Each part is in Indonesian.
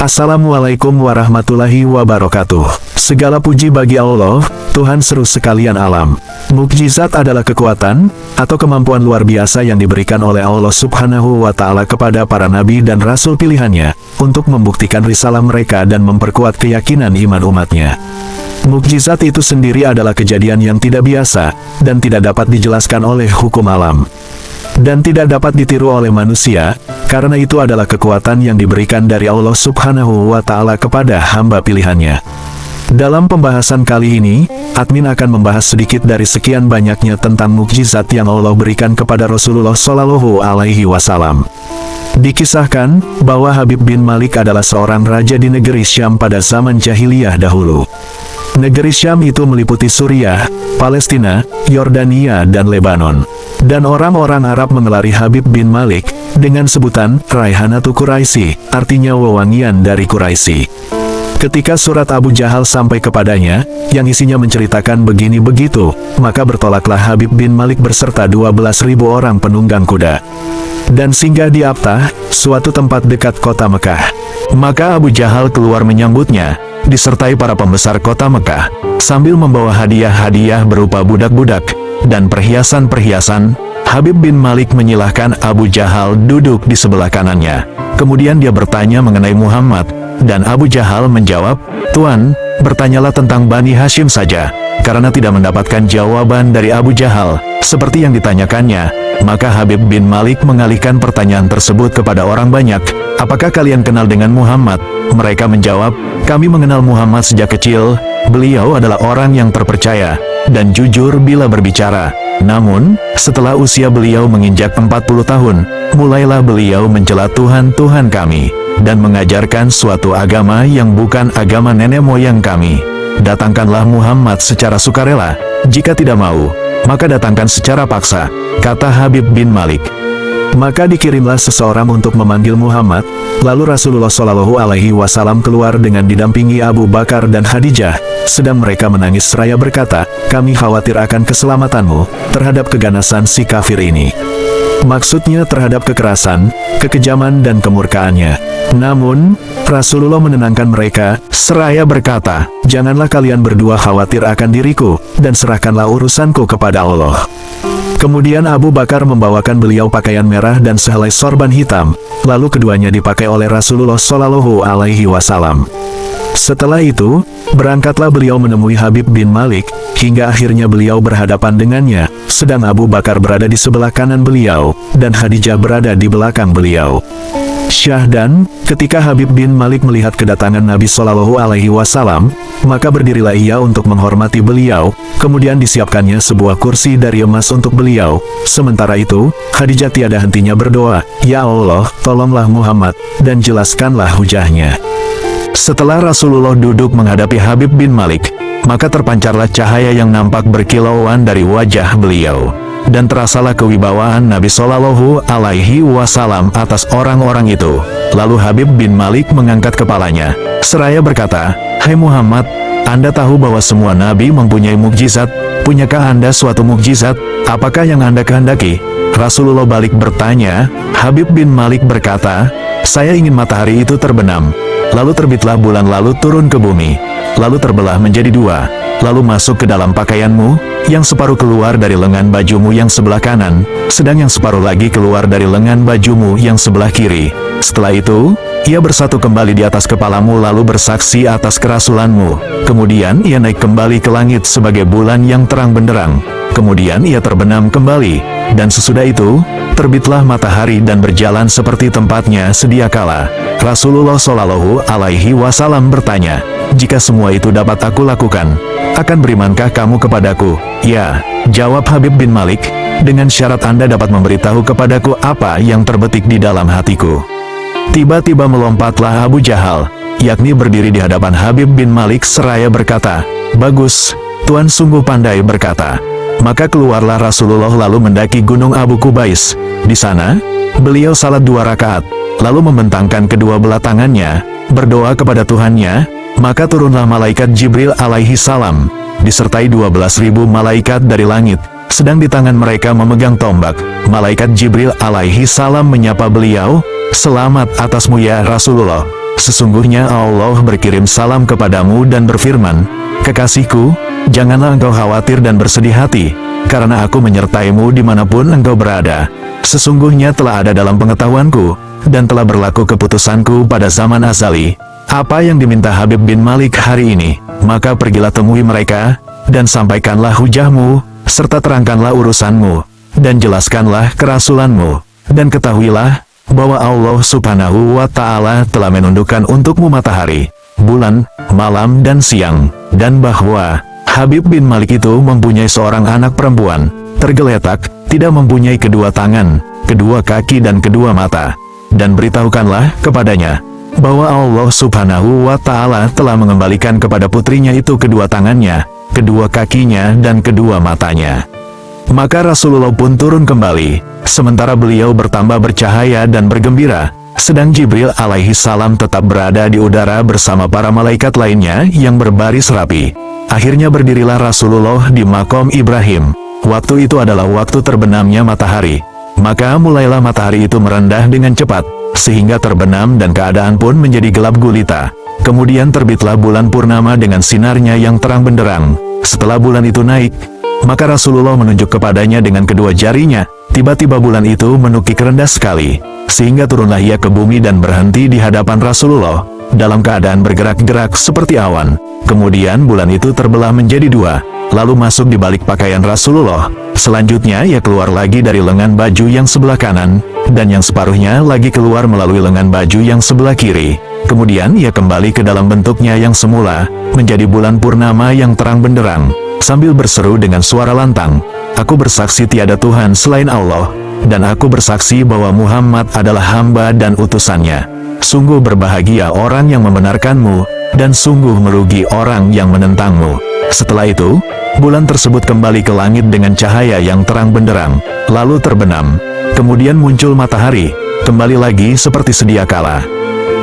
Assalamualaikum warahmatullahi wabarakatuh. Segala puji bagi Allah, Tuhan seru sekalian alam. Mukjizat adalah kekuatan atau kemampuan luar biasa yang diberikan oleh Allah Subhanahu wa Ta'ala kepada para nabi dan rasul pilihannya untuk membuktikan risalah mereka dan memperkuat keyakinan iman umatnya. Mukjizat itu sendiri adalah kejadian yang tidak biasa dan tidak dapat dijelaskan oleh hukum alam, dan tidak dapat ditiru oleh manusia, karena itu adalah kekuatan yang diberikan dari Allah Subhanahu wa Ta'ala kepada hamba pilihannya. Dalam pembahasan kali ini, admin akan membahas sedikit dari sekian banyaknya tentang mukjizat yang Allah berikan kepada Rasulullah Shallallahu Alaihi Wasallam. Dikisahkan bahwa Habib bin Malik adalah seorang raja di negeri Syam pada zaman jahiliyah dahulu. Negeri Syam itu meliputi Suriah, Palestina, Yordania, dan Lebanon. Dan orang-orang Arab mengelari Habib bin Malik dengan sebutan Raihanatu Quraisy, artinya wewangian dari Quraisy. Ketika surat Abu Jahal sampai kepadanya, yang isinya menceritakan begini begitu, maka bertolaklah Habib bin Malik beserta 12.000 orang penunggang kuda dan singgah di Abtah, suatu tempat dekat kota Mekah. Maka Abu Jahal keluar menyambutnya, disertai para pembesar kota Mekah, sambil membawa hadiah-hadiah berupa budak-budak dan perhiasan-perhiasan. Habib bin Malik menyilahkan Abu Jahal duduk di sebelah kanannya. Kemudian dia bertanya mengenai Muhammad, dan Abu Jahal menjawab, "Tuan, bertanyalah tentang Bani Hashim saja." Karena tidak mendapatkan jawaban dari Abu Jahal seperti yang ditanyakannya, maka Habib bin Malik mengalihkan pertanyaan tersebut kepada orang banyak. "Apakah kalian kenal dengan Muhammad?" Mereka menjawab, "Kami mengenal Muhammad sejak kecil. Beliau adalah orang yang terpercaya dan jujur bila berbicara. Namun, setelah usia beliau menginjak 40 tahun, mulailah beliau mencela Tuhan-Tuhan kami dan mengajarkan suatu agama yang bukan agama nenek moyang kami. Datangkanlah Muhammad secara sukarela. Jika tidak mau, maka datangkan secara paksa," kata Habib bin Malik. Maka dikirimlah seseorang untuk memanggil Muhammad. Lalu Rasulullah Shallallahu Alaihi Wasallam keluar dengan didampingi Abu Bakar dan Khadijah. Sedang mereka menangis seraya berkata, "Kami khawatir akan keselamatanmu terhadap keganasan si kafir ini." Maksudnya terhadap kekerasan, kekejaman dan kemurkaannya. Namun, Rasulullah menenangkan mereka, seraya berkata, "Janganlah kalian berdua khawatir akan diriku, dan serahkanlah urusanku kepada Allah." Kemudian Abu Bakar membawakan beliau pakaian merah dan sehelai sorban hitam, lalu keduanya dipakai oleh Rasulullah Shallallahu Alaihi Wasallam. Setelah itu, berangkatlah beliau menemui Habib bin Malik, hingga akhirnya beliau berhadapan dengannya, sedang Abu Bakar berada di sebelah kanan beliau, dan Khadijah berada di belakang beliau. Syahdan, ketika Habib bin Malik melihat kedatangan Nabi Shallallahu Alaihi Wasallam, maka berdirilah ia untuk menghormati beliau, kemudian disiapkannya sebuah kursi dari emas untuk beliau. Sementara itu, Khadijah tiada hentinya berdoa, "Ya Allah, tolonglah Muhammad, dan jelaskanlah hujahnya." Setelah Rasulullah duduk menghadapi Habib bin Malik, maka terpancarlah cahaya yang nampak berkilauan dari wajah beliau, dan terasalah kewibawaan Nabi Shallallahu Alaihi Wasallam atas orang-orang itu. Lalu Habib bin Malik mengangkat kepalanya, seraya berkata, "Hai Muhammad, Anda tahu bahwa semua nabi mempunyai mukjizat. Punyakah Anda suatu mukjizat? Apakah yang Anda kehendaki?" Rasulullah balik bertanya. Habib bin Malik berkata, "Saya ingin matahari itu terbenam, lalu terbitlah bulan, lalu turun ke bumi, lalu terbelah menjadi dua, lalu masuk ke dalam pakaianmu, yang separuh keluar dari lengan bajumu yang sebelah kanan, sedang yang separuh lagi keluar dari lengan bajumu yang sebelah kiri. Setelah itu, ia bersatu kembali di atas kepalamu lalu bersaksi atas kerasulanmu. Kemudian ia naik kembali ke langit sebagai bulan yang terang benderang. Kemudian ia terbenam kembali, dan sesudah itu, terbitlah matahari dan berjalan seperti tempatnya sedia kala." Rasulullah Shallallahu Alaihi Wasallam bertanya, "Jika semua itu dapat aku lakukan, akan berimankah kamu kepadaku?" "Ya," jawab Habib bin Malik, "dengan syarat Anda dapat memberitahu kepadaku apa yang terbetik di dalam hatiku." Tiba-tiba melompatlah Abu Jahal, yakni berdiri di hadapan Habib bin Malik seraya berkata, "Bagus, Tuan sungguh pandai berkata." Maka keluarlah Rasulullah lalu mendaki gunung Abu Kubais. Di sana, beliau salat 2 rakaat, lalu membentangkan kedua belah tangannya, berdoa kepada Tuhannya. Maka turunlah malaikat Jibril alaihi salam, disertai 12.000 malaikat dari langit, sedang di tangan mereka memegang tombak. Malaikat Jibril alaihi salam menyapa beliau, "Selamat atasmu ya Rasulullah." Sesungguhnya Allah berkirim salam kepadamu dan berfirman, kekasihku, janganlah engkau khawatir dan bersedih hati, karena aku menyertaimu dimanapun engkau berada. Sesungguhnya telah ada dalam pengetahuanku, dan telah berlaku keputusanku pada zaman azali. Apa yang diminta Habib bin Malik hari ini, maka pergilah temui mereka, dan sampaikanlah hujahmu, serta terangkanlah urusanmu, dan jelaskanlah kerasulanmu, dan ketahuilah, bahwa Allah subhanahu wa ta'ala telah menundukkan untukmu matahari, bulan, malam dan siang, dan bahwa Habib bin Malik itu mempunyai seorang anak perempuan, tergeletak, tidak mempunyai kedua tangan, kedua kaki dan kedua mata. Dan beritahukanlah kepadanya, bahwa Allah subhanahu wa ta'ala telah mengembalikan kepada putrinya itu kedua tangannya, kedua kakinya dan kedua matanya. Maka Rasulullah pun turun kembali, sementara beliau bertambah bercahaya dan bergembira, sedang Jibril alaihi salam tetap berada di udara bersama para malaikat lainnya yang berbaris rapi. Akhirnya berdirilah Rasulullah di makom Ibrahim. Waktu itu adalah waktu terbenamnya matahari. Maka mulailah matahari itu merendah dengan cepat, sehingga terbenam dan keadaan pun menjadi gelap gulita. Kemudian terbitlah bulan purnama dengan sinarnya yang terang benderang. Setelah bulan itu naik, maka Rasulullah menunjuk kepadanya dengan kedua jarinya. Tiba-tiba bulan itu menukik rendah sekali, sehingga turunlah ia ke bumi dan berhenti di hadapan Rasulullah, dalam keadaan bergerak-gerak seperti awan. Kemudian bulan itu terbelah menjadi dua, lalu masuk di balik pakaian Rasulullah. Selanjutnya ia keluar lagi dari lengan baju yang sebelah kanan, dan yang separuhnya lagi keluar melalui lengan baju yang sebelah kiri. Kemudian ia kembali ke dalam bentuknya yang semula, menjadi bulan purnama yang terang benderang, sambil berseru dengan suara lantang, aku bersaksi tiada Tuhan selain Allah, dan aku bersaksi bahwa Muhammad adalah hamba dan utusannya. Sungguh berbahagia orang yang membenarkanmu, dan sungguh merugi orang yang menentangmu. Setelah itu, bulan tersebut kembali ke langit dengan cahaya yang terang benderang, lalu terbenam. Kemudian muncul matahari, kembali lagi seperti sedia kala.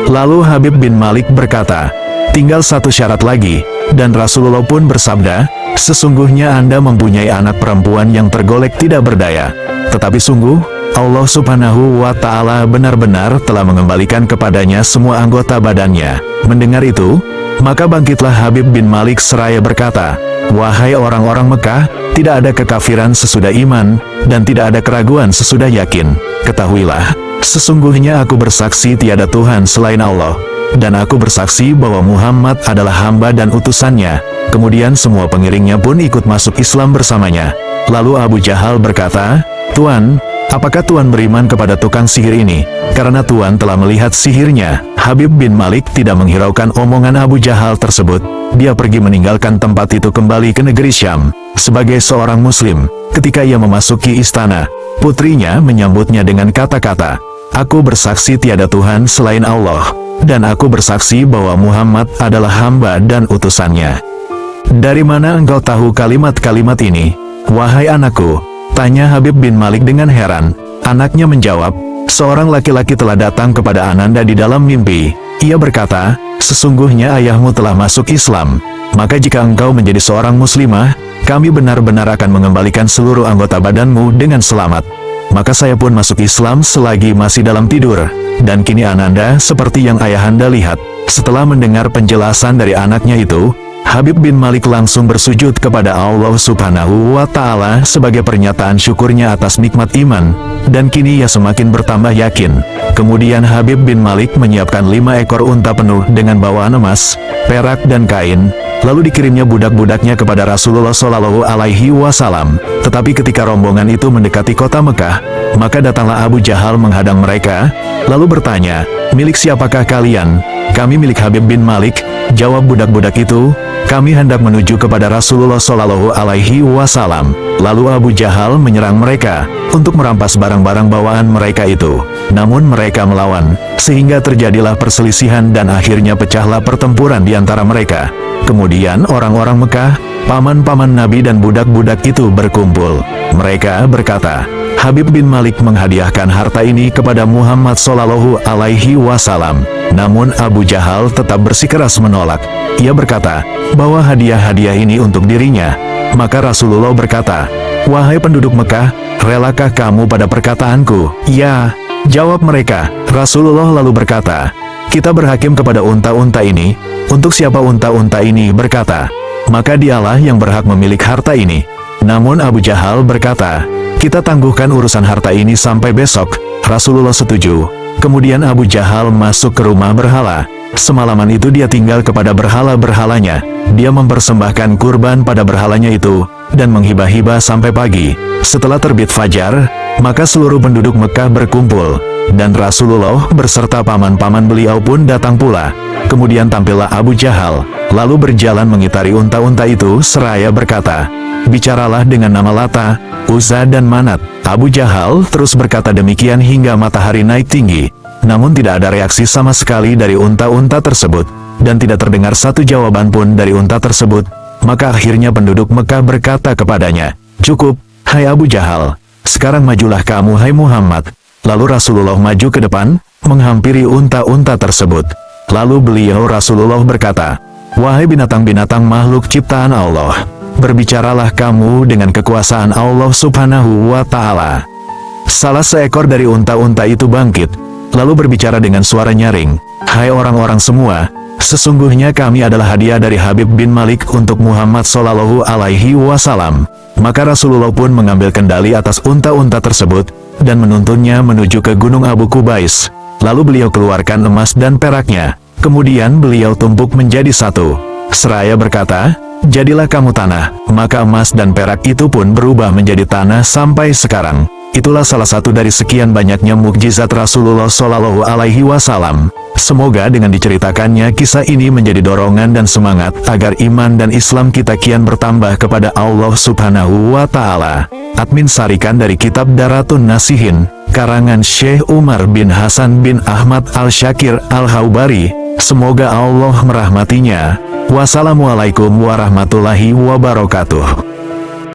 Lalu Habib bin Malik berkata, tinggal satu syarat lagi, dan Rasulullah pun bersabda, sesungguhnya Anda mempunyai anak perempuan yang tergolek tidak berdaya. Tetapi sungguh, Allah subhanahu wa ta'ala benar-benar telah mengembalikan kepadanya semua anggota badannya. Mendengar itu, maka bangkitlah Habib bin Malik seraya berkata, wahai orang-orang Mekah, tidak ada kekafiran sesudah iman, dan tidak ada keraguan sesudah yakin. Ketahuilah, sesungguhnya aku bersaksi tiada Tuhan selain Allah, dan aku bersaksi bahwa Muhammad adalah hamba dan utusannya. Kemudian semua pengiringnya pun ikut masuk Islam bersamanya. Lalu Abu Jahal berkata, Tuan, apakah Tuan beriman kepada tukang sihir ini? Karena Tuan telah melihat sihirnya. Habib bin Malik tidak menghiraukan omongan Abu Jahal tersebut. Dia pergi meninggalkan tempat itu kembali ke negeri Syam. Sebagai seorang muslim, ketika ia memasuki istana, putrinya menyambutnya dengan kata-kata, aku bersaksi tiada Tuhan selain Allah, dan aku bersaksi bahwa Muhammad adalah hamba dan utusannya. Dari mana engkau tahu kalimat-kalimat ini, wahai anakku? Tanya Habib bin Malik dengan heran. Anaknya menjawab, seorang laki-laki telah datang kepada Ananda di dalam mimpi. Ia berkata, sesungguhnya ayahmu telah masuk Islam. Maka jika engkau menjadi seorang muslimah, kami benar-benar akan mengembalikan seluruh anggota badanmu dengan selamat. Maka saya pun masuk Islam selagi masih dalam tidur. Dan kini Ananda seperti yang ayahanda lihat. Setelah mendengar penjelasan dari anaknya itu, Habib bin Malik langsung bersujud kepada Allah subhanahu wa ta'ala sebagai pernyataan syukurnya atas nikmat iman, dan kini ia semakin bertambah yakin. Kemudian Habib bin Malik menyiapkan 5 ekor unta penuh dengan bawaan emas, perak dan kain, lalu dikirimnya budak-budaknya kepada Rasulullah Shallallahu Alaihi Wasallam. Tetapi ketika rombongan itu mendekati kota Mekah, maka datanglah Abu Jahal menghadang mereka, lalu bertanya, milik siapakah kalian? Kami milik Habib bin Malik, jawab budak-budak itu. Kami hendak menuju kepada Rasulullah Shallallahu Alaihi Wasallam. Lalu Abu Jahal menyerang mereka untuk merampas barang-barang bawaan mereka itu. Namun mereka melawan, sehingga terjadilah perselisihan dan akhirnya pecahlah pertempuran di antara mereka. Kemudian orang-orang Mekah, paman-paman Nabi dan budak-budak itu berkumpul. Mereka berkata, Habib bin Malik menghadiahkan harta ini kepada Muhammad Shallallahu Alaihi Wasallam. Namun Abu Jahal tetap bersikeras menolak. Ia berkata bahwa hadiah-hadiah ini untuk dirinya. Maka Rasulullah berkata, wahai penduduk Mekah, relakah kamu pada perkataanku? Ya, jawab mereka. Rasulullah lalu berkata, Kita berhakim kepada unta-unta ini. Untuk siapa unta-unta ini berkata, maka dialah yang berhak memiliki harta ini. Namun Abu Jahal berkata, kita tangguhkan urusan harta ini sampai besok. Rasulullah setuju. Kemudian Abu Jahal masuk ke rumah berhala. Semalaman itu dia tinggal kepada berhala-berhalanya. Dia mempersembahkan kurban pada berhalanya itu, dan menghibah-hibah sampai pagi. Setelah terbit fajar, maka seluruh penduduk Mekah berkumpul, dan Rasulullah berserta paman-paman beliau pun datang pula. Kemudian tampillah Abu Jahal, lalu berjalan mengitari unta-unta itu seraya berkata, bicaralah dengan nama Lata, Uzza dan Manat. Abu Jahal terus berkata demikian hingga matahari naik tinggi. Namun tidak ada reaksi sama sekali dari unta-unta tersebut, dan tidak terdengar satu jawaban pun dari unta tersebut. Maka akhirnya penduduk Mekah berkata kepadanya, cukup, hai Abu Jahal, sekarang majulah kamu hai Muhammad. Lalu Rasulullah maju ke depan, menghampiri unta-unta tersebut. Lalu beliau Rasulullah berkata, wahai binatang-binatang makhluk ciptaan Allah, berbicaralah kamu dengan kekuasaan Allah Subhanahu wa Ta'ala. Salah seekor dari unta-unta itu bangkit, lalu berbicara dengan suara nyaring, hai orang-orang semua, sesungguhnya kami adalah hadiah dari Habib bin Malik untuk Muhammad Sallallahu Alaihi Wasallam. Maka Rasulullah pun mengambil kendali atas unta-unta tersebut, dan menuntunnya menuju ke Gunung Abu Kubais. Lalu beliau keluarkan emas dan peraknya, kemudian beliau tumpuk menjadi satu. Seraya berkata, jadilah kamu tanah, maka emas dan perak itu pun berubah menjadi tanah sampai sekarang. Itulah salah satu dari sekian banyaknya mukjizat Rasulullah Shallallahu Alaihi Wasallam. Semoga dengan diceritakannya kisah ini menjadi dorongan dan semangat agar iman dan Islam kita kian bertambah kepada Allah Subhanahu wa Ta'ala. Admin sarikan dari kitab Daratun Nasihin, karangan Syekh Umar bin Hasan bin Ahmad Al-Syakir Al-Haubari. Semoga Allah merahmatinya. Wassalamualaikum warahmatullahi wabarakatuh.